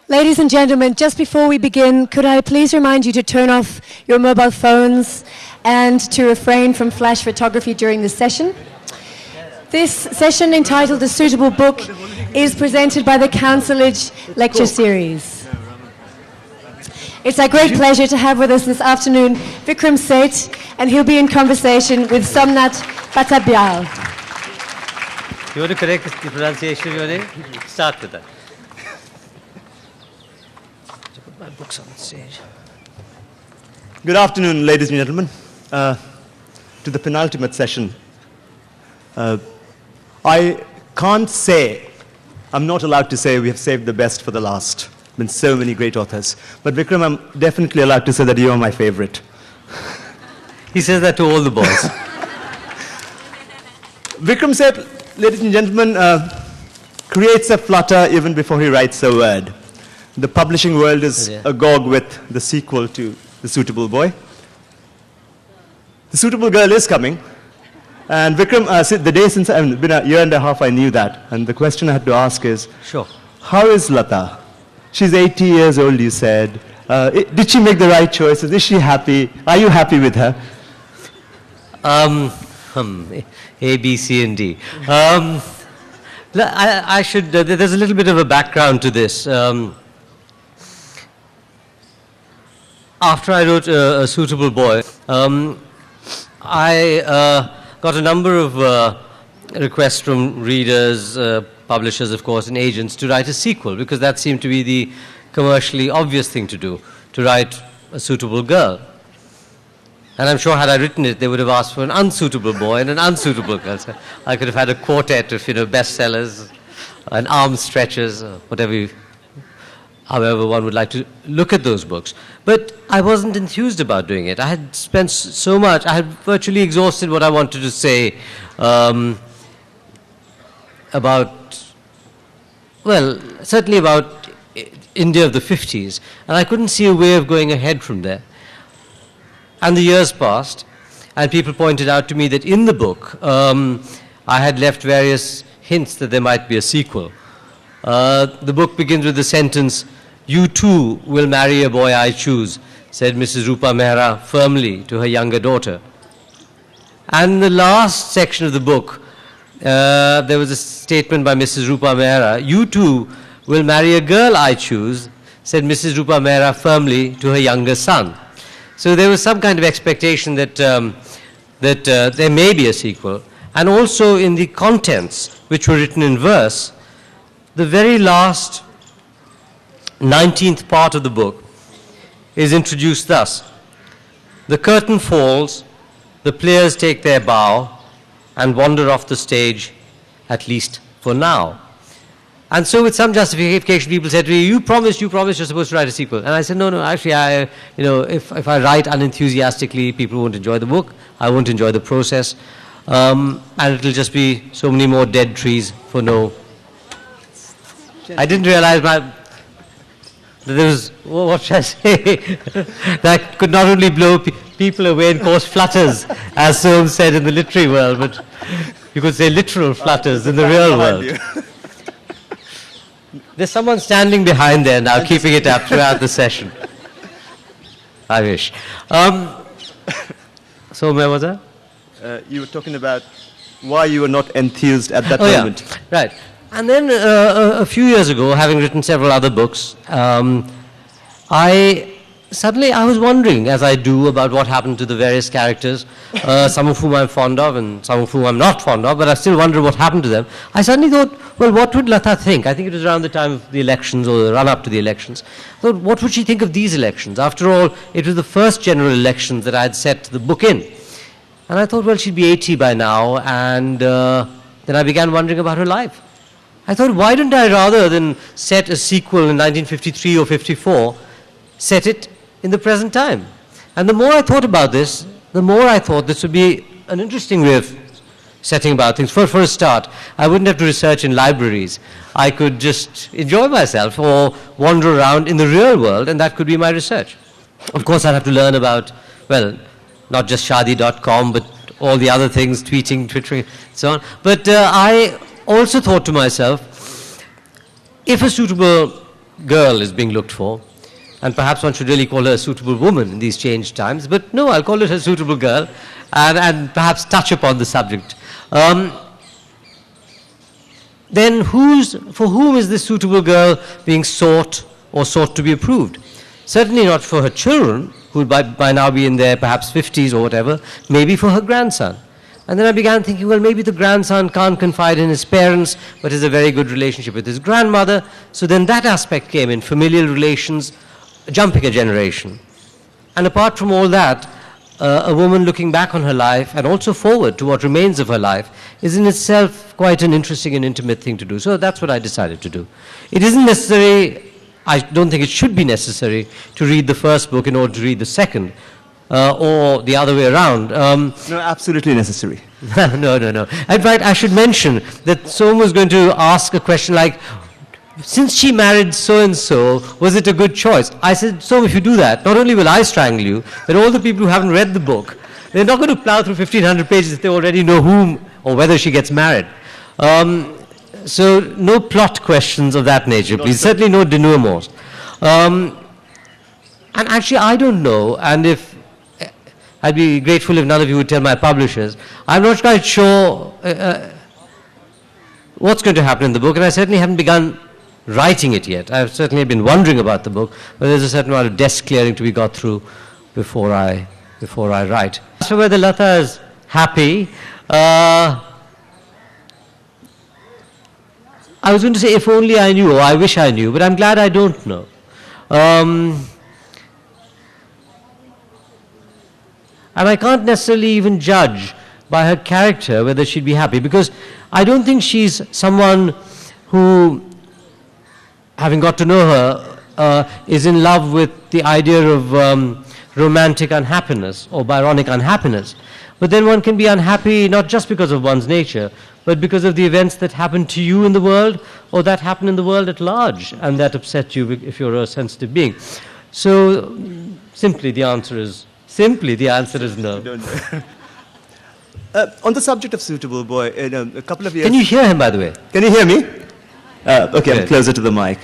Ladies and gentlemen, just before we begin, could I please remind you to turn off your mobile phones and to refrain from flash photography during this session. This session, entitled A Suitable Book, is presented by the Councilage Lecture Series. It's our great pleasure to have with us this afternoon Vikram Seth, and he'll be in conversation with Somnath Bhattabyal. You want to correct the pronunciation, you want to start with that. My books on the stage. Good afternoon, ladies and gentlemen. To the penultimate session. I can't say, I'm not allowed to say we have saved the best for the last. Been so many great authors. But Vikram, I'm definitely allowed to say that you are my favorite. He says that to all the boys. Vikram Seth, ladies and gentlemen, creates a flutter even before he writes a word. The publishing world is agog with the sequel to The Suitable Boy. The Suitable Girl is coming. And Vikram, the day since I've been a year and a half, I knew that. And the question I had to ask is, sure, how is Lata? She's 80 years old, you said. Did she make the right choices? Is she happy? Are you happy with her? A, B, C, and D. I should, there's a little bit of a background to this. After I wrote A Suitable Boy, I got a number of requests from readers, publishers, of course, and agents to write a sequel, because that seemed to be the commercially obvious thing to do, to write a suitable girl. And I'm sure had I written it, they would have asked for an unsuitable boy and an unsuitable girl. So I could have had a quartet of, bestsellers and arm stretchers, whatever, however one would like to look at those books. But I wasn't enthused about doing it. I had spent so much, I had virtually exhausted what I wanted to say about, well, certainly about India of the 50s, and I couldn't see a way of going ahead from there. And the years passed, and people pointed out to me that in the book, I had left various hints that there might be a sequel. The book begins with the sentence, "You too will marry a boy I choose," said Mrs. Rupa Mehra firmly to her younger daughter. And in the last section of the book, there was a statement by Mrs. Rupa Mehra, "You too will marry a girl I choose," said Mrs. Rupa Mehra firmly to her younger son. So there was some kind of expectation that, there may be a sequel. And also in the contents, which were written in verse, the very last 19th part of the book is introduced thus. "The curtain falls, the players take their bow and wander off the stage, at least for now." And so with some justification, people said to me, you promised you're supposed to write a sequel. And I said, no, actually, if I write unenthusiastically, people won't enjoy the book, I won't enjoy the process, and it'll just be so many more dead trees for no. I didn't realize that there was, what should I say, that could not only blow people away and cause flutters, as Soam said in the literary world, but you could say literal flutters in the real world. There's someone standing behind there now, keeping it up throughout the session. I wish. So where was that? You were talking about why you were not enthused at that moment. Yeah. Right. And then a few years ago, having written several other books, I was wondering, as I do, about what happened to the various characters, some of whom I'm fond of and some of whom I'm not fond of, but I still wonder what happened to them. I suddenly thought, well, what would Lata think? I think it was around the time of the elections or the run-up to the elections. I thought, what would she think of these elections? After all, it was the first general elections that I had set the book in. And I thought, well, she'd be 80 by now, and then I began wondering about her life. I thought, why didn't I, rather than set a sequel in 1953 or 54, set it in the present time? And the more I thought about this, the more I thought this would be an interesting way of setting about things. For a start, I wouldn't have to research in libraries. I could just enjoy myself or wander around in the real world, and that could be my research. Of course, I'd have to learn about, well, not just shadi.com, but all the other things, tweeting, twittering, so on. But I also thought to myself, if a suitable girl is being looked for. And perhaps one should really call her a suitable woman in these changed times. But no, I'll call it a suitable girl and perhaps touch upon the subject. Then for whom is this suitable girl being sought or sought to be approved? Certainly not for her children, who would by now be in their perhaps 50s or whatever, maybe for her grandson. And then I began thinking, well, maybe the grandson can't confide in his parents, but has a very good relationship with his grandmother. So then that aspect came in, familial relations, jumping a generation. And apart from all that, a woman looking back on her life and also forward to what remains of her life is in itself quite an interesting and intimate thing to do. So that's what I decided to do. It isn't necessary, I don't think it should be necessary to read the first book in order to read the second, or the other way around. No, absolutely necessary. No. In fact, I should mention that someone was going to ask a question like, since she married so-and-so, was it a good choice? I said, so if you do that, not only will I strangle you, but all the people who haven't read the book, they're not going to plow through 1,500 pages if they already know whom or whether she gets married. So no plot questions of that nature, please. Certainly no denouements. And actually, I don't know, and if I'd be grateful if none of you would tell my publishers, I'm not quite sure what's going to happen in the book, and I certainly haven't begun writing it yet. I've certainly been wondering about the book, but there's a certain amount of desk clearing to be got through before I write. So whether Lata is happy, I was going to say if only I knew, or I wish I knew, but I'm glad I don't know. And I can't necessarily even judge by her character whether she'd be happy, because I don't think she's someone who, having got to know her, is in love with the idea of romantic unhappiness or Byronic unhappiness. But then one can be unhappy not just because of one's nature, but because of the events that happen to you in the world or that happen in the world at large and that upset you if you're a sensitive being. So simply the answer is no. On the subject of Suitable Boy, a couple of years... Can you hear him, by the way? Can you hear me? Okay, I'm closer to the mic.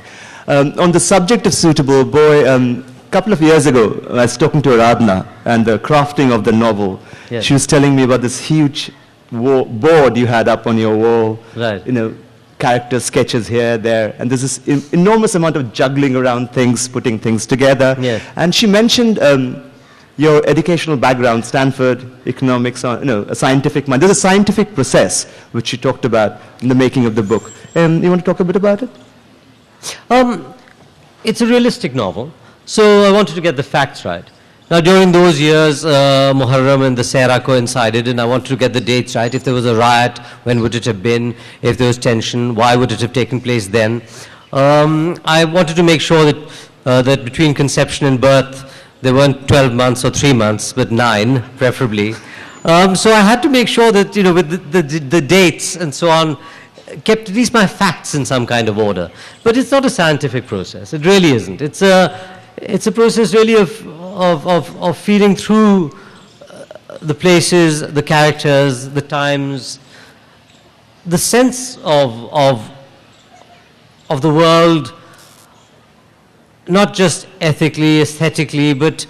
On the subject of Suitable Boy, a couple of years ago, I was talking to Aradhana and the crafting of the novel. Yes. She was telling me about this huge board you had up on your wall. Right. Character sketches here, there, and there's this enormous amount of juggling around things, putting things together. Yes. And she mentioned your educational background, Stanford, economics, a scientific mind. There's a scientific process which she talked about in the making of the book. You want to talk a bit about it? It's a realistic novel, so I wanted to get the facts right. Now, during those years, Muharram and the Sehra coincided, and I wanted to get the dates right. If there was a riot, when would it have been? If there was tension, why would it have taken place then? I wanted to make sure that between conception and birth, there weren't 12 months or 3 months, but 9, preferably. So I had to make sure that, with the dates and so on, kept at least my facts in some kind of order. But it's not a scientific process. It really isn't. It's a process really of feeling through the places, the characters, the times, the sense of the world, not just ethically, aesthetically, but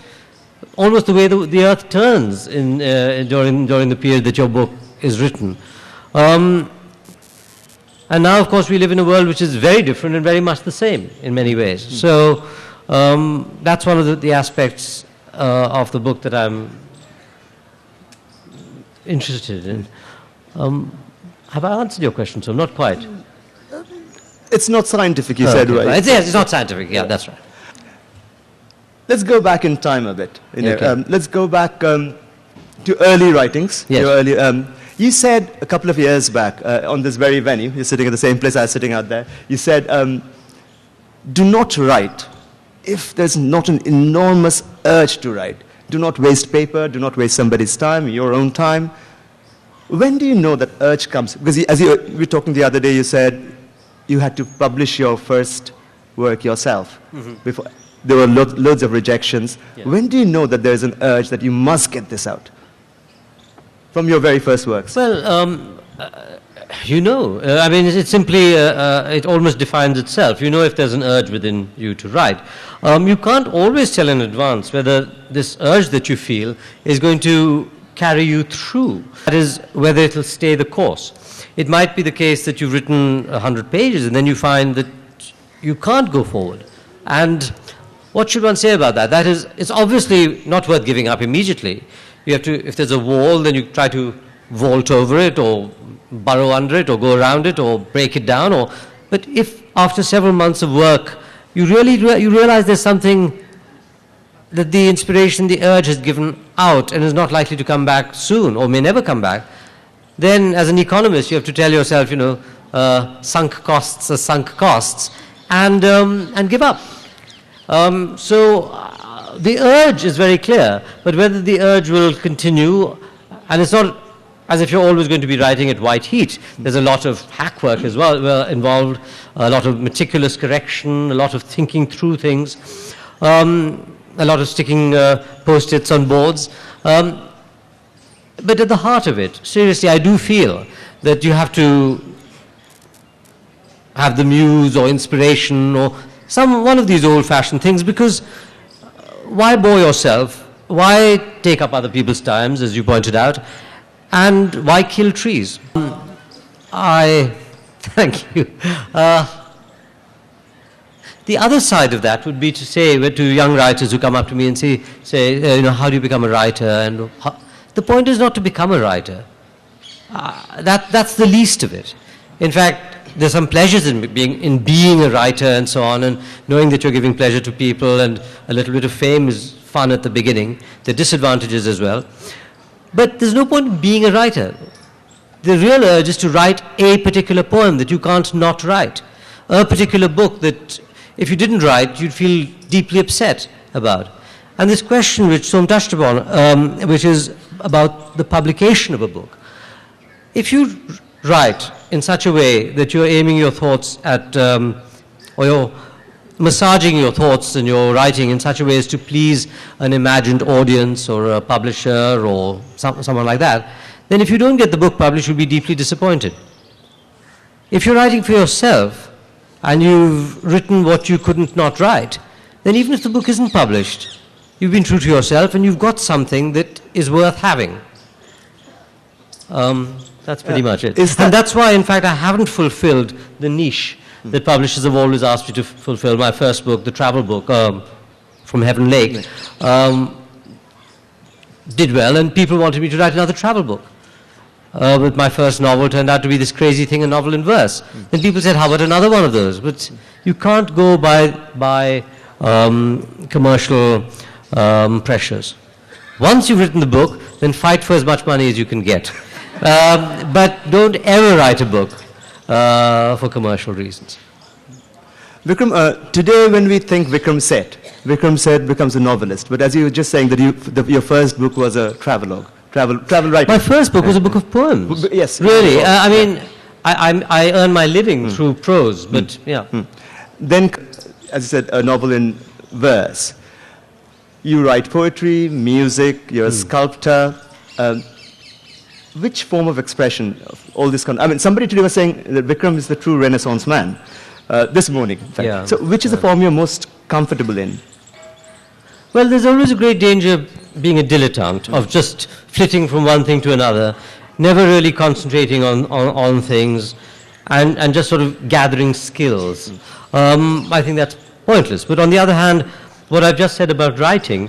almost the way the earth turns during the period that your book is written. And now, of course, we live in a world which is very different and very much the same in many ways. So that's one of the aspects of the book that I'm interested in. Have I answered your question, so not quite? It's not scientific, you said, okay, right? Yes, it's not scientific. Yeah, that's right. Let's go back in time a bit. Okay. Let's go back to early writings. Yes. You said a couple of years back on this very venue, you're sitting at the same place I was sitting out there, you said, do not write if there's not an enormous urge to write. Do not waste paper, do not waste somebody's time, your own time. When do you know that urge comes? Because as we were talking the other day, you said you had to publish your first work yourself. Before there were loads of rejections. Yeah. When do you know that there's an urge that you must get this out? From your very first works. Well, You know, I mean, it's simply, it almost defines itself. You know if there's an urge within you to write. You can't always tell in advance whether this urge that you feel is going to carry you through. That is, whether it'll stay the course. It might be the case that you've written 100 pages and then you find that you can't go forward. And what should one say about that? That is, it's obviously not worth giving up immediately. You have to, if there's a wall, then you try to vault over it or burrow under it or go around it or break it down. But if after several months of work you realize there's something that the inspiration, the urge has given out and is not likely to come back soon or may never come back, then as an economist you have to tell yourself, sunk costs are sunk costs, and give up. The urge is very clear, but whether the urge will continue, and it's not as if you're always going to be writing at white heat. There's a lot of hack work as well involved, a lot of meticulous correction, a lot of thinking through things, a lot of sticking post-its on boards. But at the heart of it, seriously, I do feel that you have to have the muse or inspiration or one of these old-fashioned things, because why bore yourself? Why take up other people's times, as you pointed out? And why kill trees? Thank you. The other side of that would be to say to young writers who come up to me and say, how do you become a writer? And the point is not to become a writer. That's the least of it. In fact, there's some pleasures in being a writer and so on, and knowing that you're giving pleasure to people, and a little bit of fame is fun at the beginning. There are disadvantages as well. But there's no point in being a writer. The real urge is to write a particular poem that you can't not write, a particular book that if you didn't write, you'd feel deeply upset about. And this question which Som touched upon, which is about the publication of a book. If you write in such a way that you're aiming your thoughts at, or you're massaging your thoughts and your writing in such a way as to please an imagined audience or a publisher or someone like that, then if you don't get the book published, you'll be deeply disappointed. If you're writing for yourself and you've written what you couldn't not write, then even if the book isn't published, you've been true to yourself and you've got something that is worth having. That's pretty much it. And that's why, in fact, I haven't fulfilled the niche that publishers have always asked me to fulfill. My first book, the travel book, From Heaven Lake, did well, and people wanted me to write another travel book. But my first novel turned out to be this crazy thing, a novel in verse. Then people said, how about another one of those? But you can't go by commercial pressures. Once you've written the book, then fight for as much money as you can get. But don't ever write a book for commercial reasons. Vikram, today when we think Vikram Seth becomes a novelist. But as you were just saying that your first book was a travelogue, travel writing. My first book was a book of poems. Yes. Really. I mean, I earn my living through prose, but yeah. Then, as you said, a novel in verse. You write poetry, music, you're a sculptor. Which form of expression of all this I mean, somebody today was saying that Vikram is the true Renaissance man, this morning, in fact. Yeah. So which is the form you're most comfortable in? Well, there's always a great danger of being a dilettante, of just flitting from one thing to another, never really concentrating on things, and just sort of gathering skills. I think that's pointless. But on the other hand, what I've just said about writing,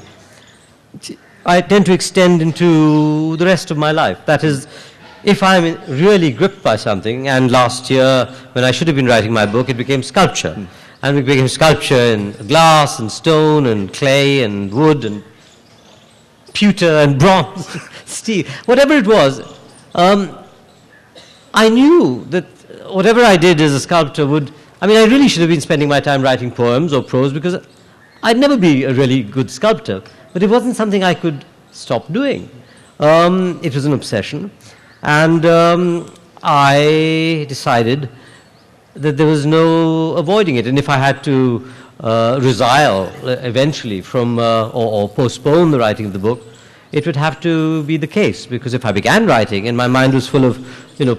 I tend to extend into the rest of my life. That is, if I'm really gripped by something, and last year, when I should have been writing my book, it became sculpture. And it became sculpture in glass and stone and clay and wood and pewter and bronze, steel, whatever it was. I knew that whatever I did as a sculptor I really should have been spending my time writing poems or prose, because I'd never be a really good sculptor. But it wasn't something I could stop doing. It was an obsession. And I decided that there was no avoiding it. And if I had to resile eventually from or postpone the writing of the book, it would have to be the case, because if I began writing and my mind was full of,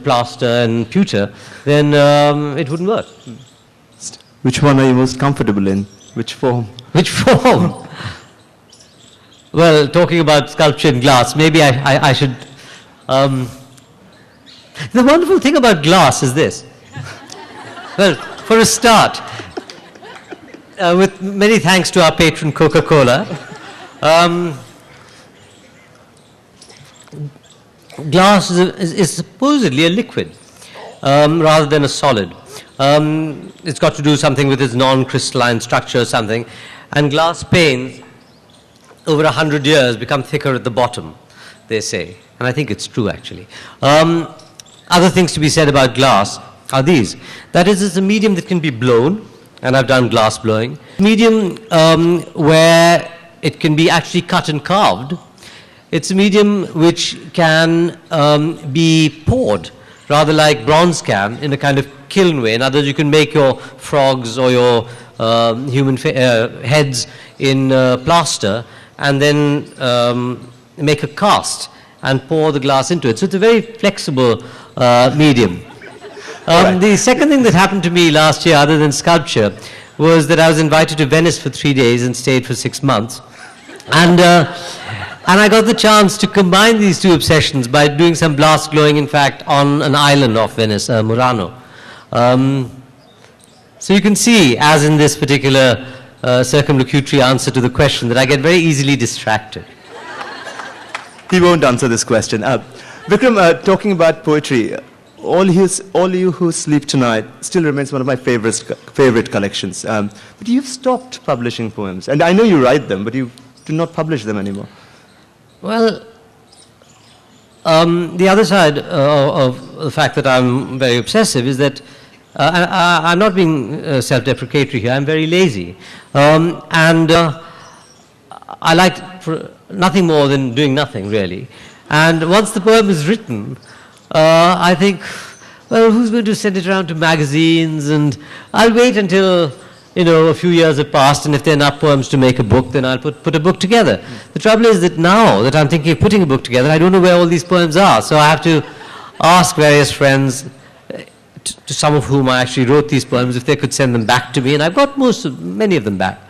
plaster and pewter, then it wouldn't work. Which one are you most comfortable in? Which form? Which form? Well, talking about sculpture in glass, maybe I should... the wonderful thing about glass is this. Well, for a start, with many thanks to our patron Coca-Cola, glass is supposedly a liquid rather than a solid. It's got to do something with its non-crystalline structure or something, and glass panes over 100 years become thicker at the bottom, they say, and I think it's true actually. Other things to be said about glass are these. That is, it's a medium that can be blown, and I've done glass blowing. Medium where it can be actually cut and carved. It's a medium which can be poured, rather like bronze can, in a kind of kiln way. In other words, you can make your frogs or your human heads in plaster, and then make a cast and pour the glass into it. So it's a very flexible medium. The second thing that happened to me last year, other than sculpture, was that I was invited to Venice for 3 days and stayed for 6 months. And I got the chance to combine these two obsessions by doing some glass blowing, in fact, on an island off Venice, Murano. So you can see, as in this particular circumlocutory answer to the question, that I get very easily distracted. He won't answer this question. Vikram, talking about poetry, All You Who Sleep Tonight still remains one of my favorite collections. But you've stopped publishing poems. And I know you write them, but you do not publish them anymore. Well, the other side of the fact that I'm very obsessive is that I'm not being self-deprecatory here. I'm very lazy. I like nothing more than doing nothing, really. And once the poem is written, I think, well, who's going to send it around to magazines? And I'll wait until, a few years have passed, and if there are enough poems to make a book, then I'll put a book together. The trouble is that now that I'm thinking of putting a book together, I don't know where all these poems are. So I have to ask various friends, to some of whom I actually wrote these poems, if they could send them back to me, and I've got many of them back.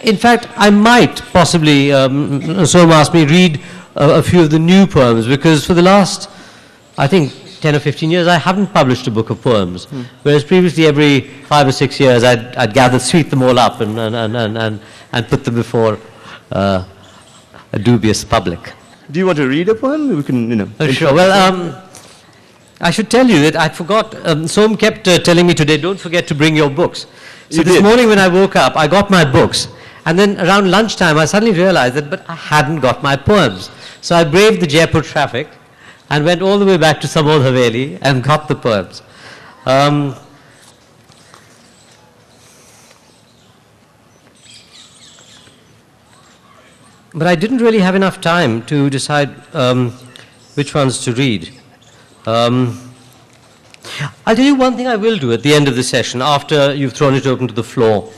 In fact, I might possibly, Soma asked me, read a few of the new poems, because for the last, I think, 10 or 15 years, I haven't published a book of poems. Whereas previously, every 5 or 6 years, I'd gather, sweep them all up and put them before a dubious public. Do you want to read a poem? We can, Oh, sure. Well, I should tell you that I forgot. Som kept telling me today, don't forget to bring your books. So this morning when I woke up, I got my books. And then around lunchtime, I suddenly realized but I hadn't got my poems. So I braved the Jaipur traffic and went all the way back to Samod Haveli and got the poems. But I didn't really have enough time to decide which ones to read. I'll tell you one thing I will do at the end of the session, after you've thrown it open to the floor.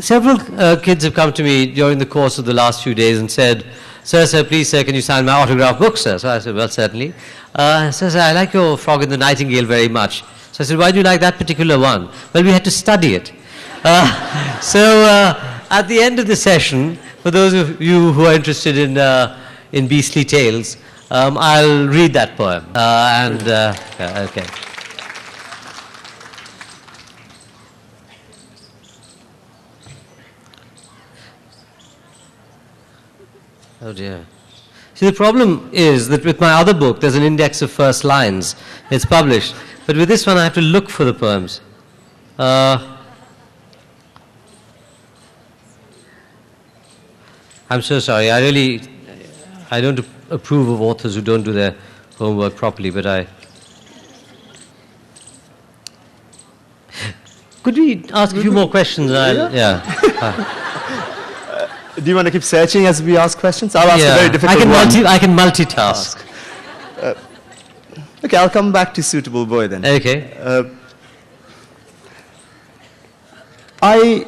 Several kids have come to me during the course of the last few days and said, Sir, please, sir, can you sign my autograph book, sir? So I said, well, certainly. Sir, I like your Frog and the Nightingale very much. So I said, why do you like that particular one? Well, we had to study it. At the end of the session, for those of you who are interested in beastly tales, I'll read that poem. Okay. Oh dear. See, the problem is that with my other book, there's an index of first lines. It's published. But with this one, I have to look for the poems. I'm so sorry. I don't approve of authors who don't do their homework properly, but Could we ask a few more questions? Do you want to keep searching as we ask questions? I'll ask a very difficult one. I can multitask. Okay, I'll come back to Suitable Boy then. Okay. I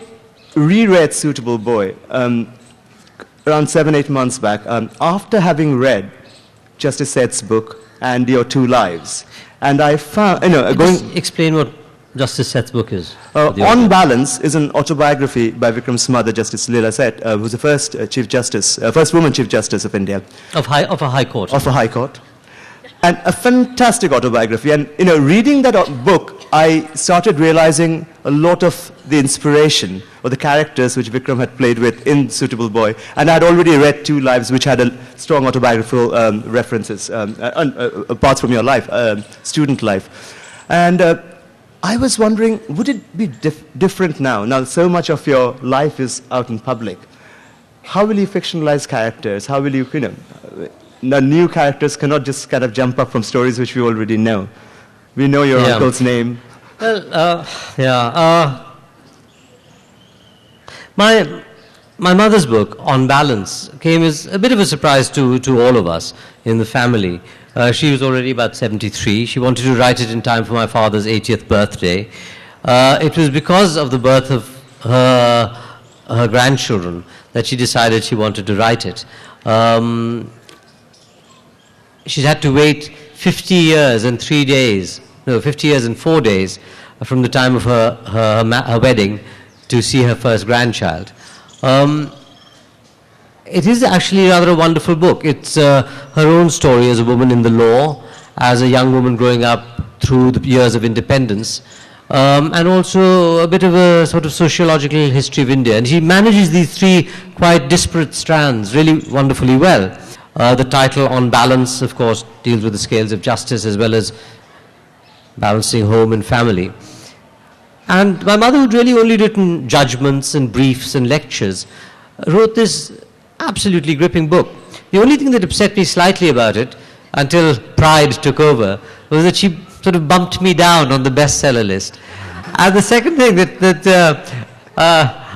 reread Suitable Boy around 7-8 months back after having read Justice Seth's book and Your Two Lives. And I found, Just explain what Justice Seth's book is. On Balance is an autobiography by Vikram's mother, Justice Leela Seth, who was the first Chief Justice, first woman Chief Justice of India. Of a high court. Of a high court. And a fantastic autobiography. And, reading that book, I started realizing a lot of the inspiration or the characters which Vikram had played with in Suitable Boy. And I had already read Two Lives, which had a strong autobiographical references, apart from your life, student life. And I was wondering, would it be different now? Now, so much of your life is out in public. How will you fictionalize characters? How will you, now, new characters cannot just kind of jump up from stories which we already know. We know your uncle's name. Well, my mother's book, On Balance, came as a bit of a surprise to all of us in the family. She was already about 73. She wanted to write it in time for my father's 80th birthday. It was because of the birth of her grandchildren that she decided she wanted to write it. She'd had to wait 50 years and 3 days, no, 50 years and 4 days from the time of her wedding to see her first grandchild. It is actually rather a wonderful book. It's her own story as a woman in the law, as a young woman growing up through the years of independence, and also a bit of a sort of sociological history of India. And she manages these three quite disparate strands really wonderfully well. The title, On Balance, of course, deals with the scales of justice as well as balancing home and family. And my mother, who'd really only written judgments and briefs and lectures, wrote this absolutely gripping book. The only thing that upset me slightly about it, until pride took over, was that she sort of bumped me down on the bestseller list. And the second thing that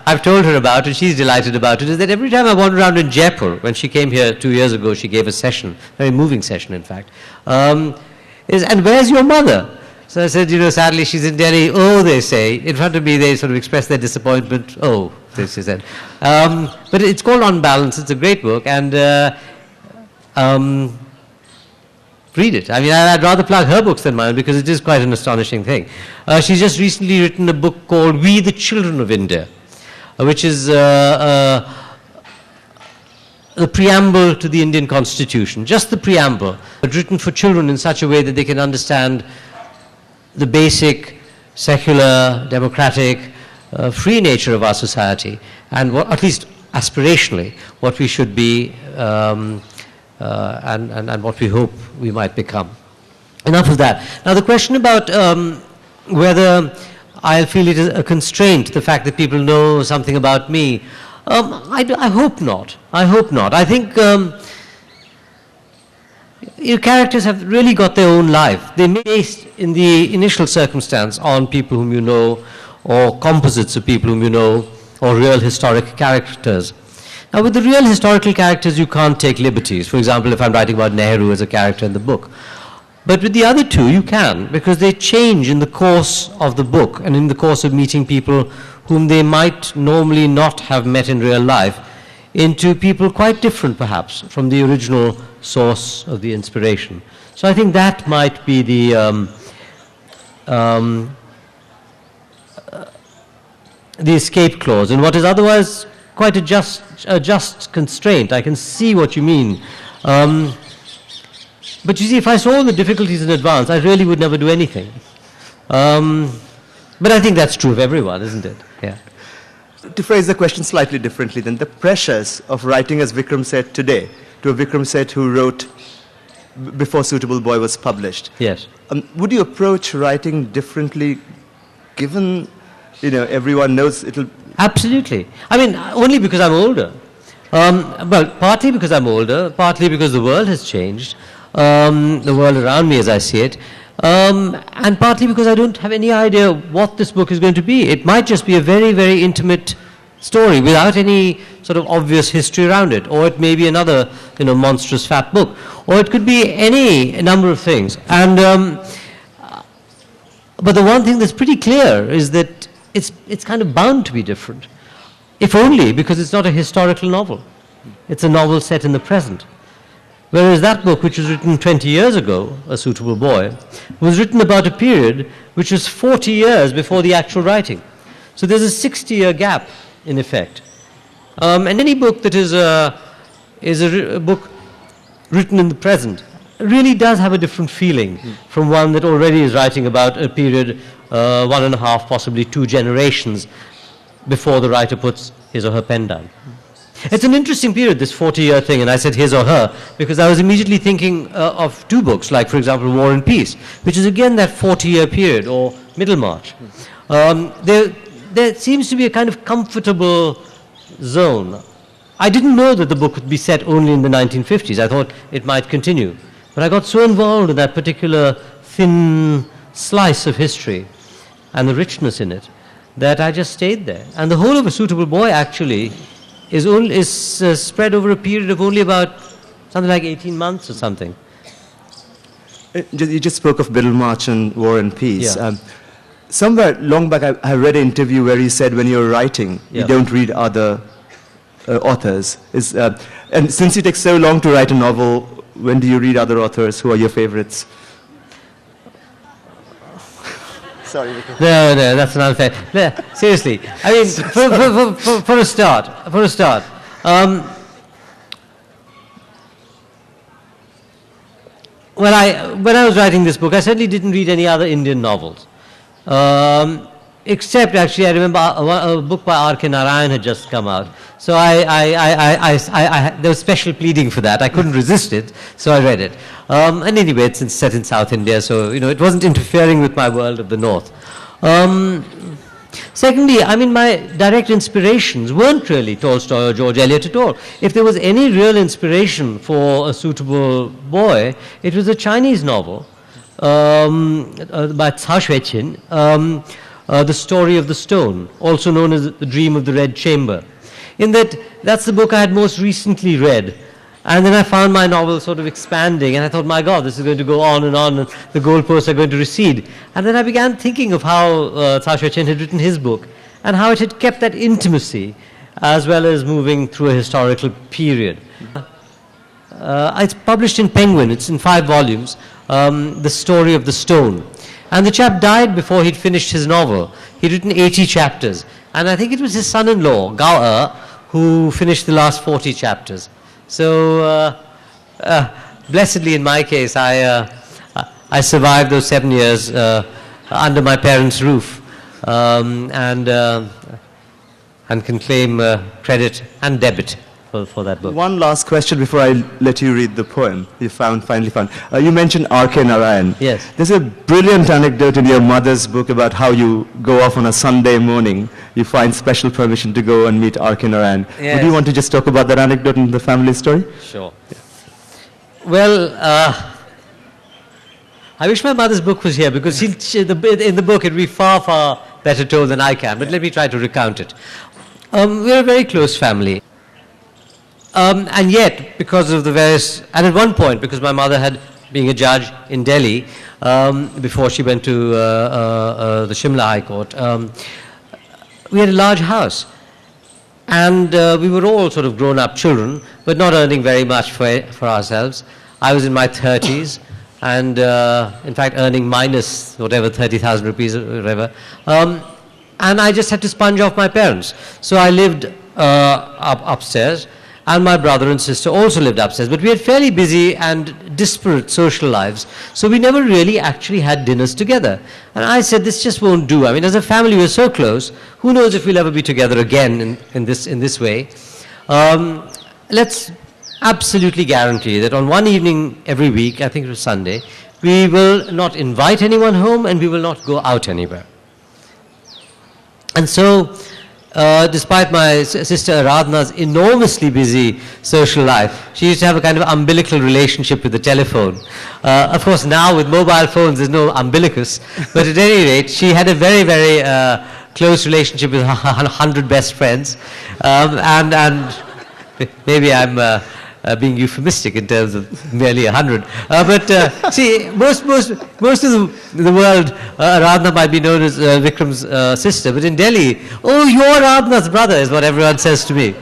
I've told her about, and she's delighted about it, is that every time I wander around in Jaipur, when she came here 2 years ago, she gave a session, a very moving session in fact, and where's your mother? So I said, sadly she's in Delhi. Oh, they say. In front of me they sort of express their disappointment. Oh, she said. But it's called On Balance. It's a great book, and read it. I mean, I'd rather plug her books than mine because it is quite an astonishing thing. She's just recently written a book called We the Children of India, which is the preamble to the Indian Constitution, just the preamble, but written for children in such a way that they can understand the basic, secular, democratic, free nature of our society, and what, at least aspirationally, what we should be and what we hope we might become. Enough of that. Now the question about whether I feel it is a constraint, the fact that people know something about me, I hope not. I hope not. I think your characters have really got their own life. They may be based in the initial circumstance on people whom you know, or composites of people whom you know, or real historic characters. Now with the real historical characters you can't take liberties. For example, if I'm writing about Nehru as a character in the book. But with the other two you can, because they change in the course of the book and in the course of meeting people whom they might normally not have met in real life, into people quite different perhaps from the original source of the inspiration. So I think that might be the escape clause, and what is otherwise quite a just constraint. I can see what you mean. But you see, if I saw the difficulties in advance, I really would never do anything. But I think that's true of everyone, isn't it? Yeah. To phrase the question slightly differently, then, the pressures of writing as Vikram Seth today, to a Vikram Seth who wrote before Suitable Boy was published. Yes. Would you approach writing differently, given, everyone knows it'll... Absolutely. I mean, only because I'm older. Well, partly because I'm older, partly because the world has changed, the world around me as I see it, and partly because I don't have any idea what this book is going to be. It might just be a very, very intimate story without any sort of obvious history around it, or it may be another, monstrous fat book, or it could be any number of things. And but the one thing that's pretty clear is that it's kind of bound to be different. if only because it's not a historical novel. It's a novel set in the present. Whereas that book, which was written 20 years ago, A Suitable Boy, was written about a period which was 40 years before the actual writing. So there's a 60-year gap, in effect. And any book that is a book written in the present really does have a different feeling from one that already is writing about a period 1.5, possibly 2 generations before the writer puts his or her pen down. It's an interesting period, this 40-year thing, and I said his or her, because I was immediately thinking of 2 books, like, for example, War and Peace, which is again that 40-year period, or Middlemarch. There seems to be a kind of comfortable zone. I didn't know that the book would be set only in the 1950s. I thought it might continue. But I got so involved in that particular thin slice of history and the richness in it that I just stayed there. And the whole of A Suitable Boy, actually, is spread over a period of only about something like 18 months or something. You just spoke of Middlemarch and War and Peace. Yeah. Somewhere long back, I read an interview where he said when you're writing, you don't read other authors. And since it takes so long to write a novel, when do you read other authors? Who are your favorites? Sorry. No, that's not fair. No, seriously, I mean, for a start, when I was writing this book, I certainly didn't read any other Indian novels. Except, actually, I remember a book by R.K. Narayan had just come out. So there was special pleading for that. I couldn't resist it, so I read it. And anyway, it's set in South India, so, it wasn't interfering with my world of the North. Secondly, I mean, my direct inspirations weren't really Tolstoy or George Eliot at all. If there was any real inspiration for A Suitable Boy, it was a Chinese novel by Cao Xueqin, The Story of the Stone, also known as The Dream of the Red Chamber. In that's the book I had most recently read. And then I found my novel sort of expanding, and I thought, my God, this is going to go on, and the goalposts are going to recede. And then I began thinking of how Cao Xueqin had written his book, and how it had kept that intimacy, as well as moving through a historical period. It's published in Penguin. It's in 5 volumes, The Story of the Stone. And the chap died before he'd finished his novel. He'd written 80 chapters. And I think it was his son-in-law, Gao who finished the last 40 chapters. So, blessedly in my case, I survived those 7 years under my parents' roof, and can claim credit and debit for that book. One last question before I let you read the poem you finally found. You mentioned R.K. Narayan. Yes. There's a brilliant anecdote in your mother's book about how you go off on a Sunday morning. You find special permission to go and meet R.K. Narayan. Yes. Would you want to just talk about that anecdote in the family story? Sure. Yeah. Well, I wish my mother's book was here, because in the book it would be far, far better told than I can, but let me try to recount it. We're a very close family. And yet, because of the various, and at one point, because my mother had, being a judge in Delhi, before she went to the Shimla High Court, we had a large house. And we were all sort of grown-up children, but not earning very much for ourselves. I was in my 30s, and in fact earning minus whatever, 30,000 rupees or whatever. And I just had to sponge off my parents. So I lived upstairs, and my brother and sister also lived upstairs. But we had fairly busy and disparate social lives, so we never really actually had dinners together. And I said, this just won't do. I mean, as a family, we're so close. Who knows if we'll ever be together again in this way? Let's absolutely guarantee that on one evening every week, I think it was Sunday, we will not invite anyone home, and we will not go out anywhere. And so, despite my sister Aradhana's enormously busy social life, she used to have a kind of umbilical relationship with the telephone. Of course, now with mobile phones, there's no umbilicus, but at any rate, she had a very, very close relationship with her 100 best friends, and maybe I'm being euphemistic in terms of merely 100. But see, most of the world, Aradhana might be known as Vikram's sister, but in Delhi, oh, you're Aradhana's brother is what everyone says to me.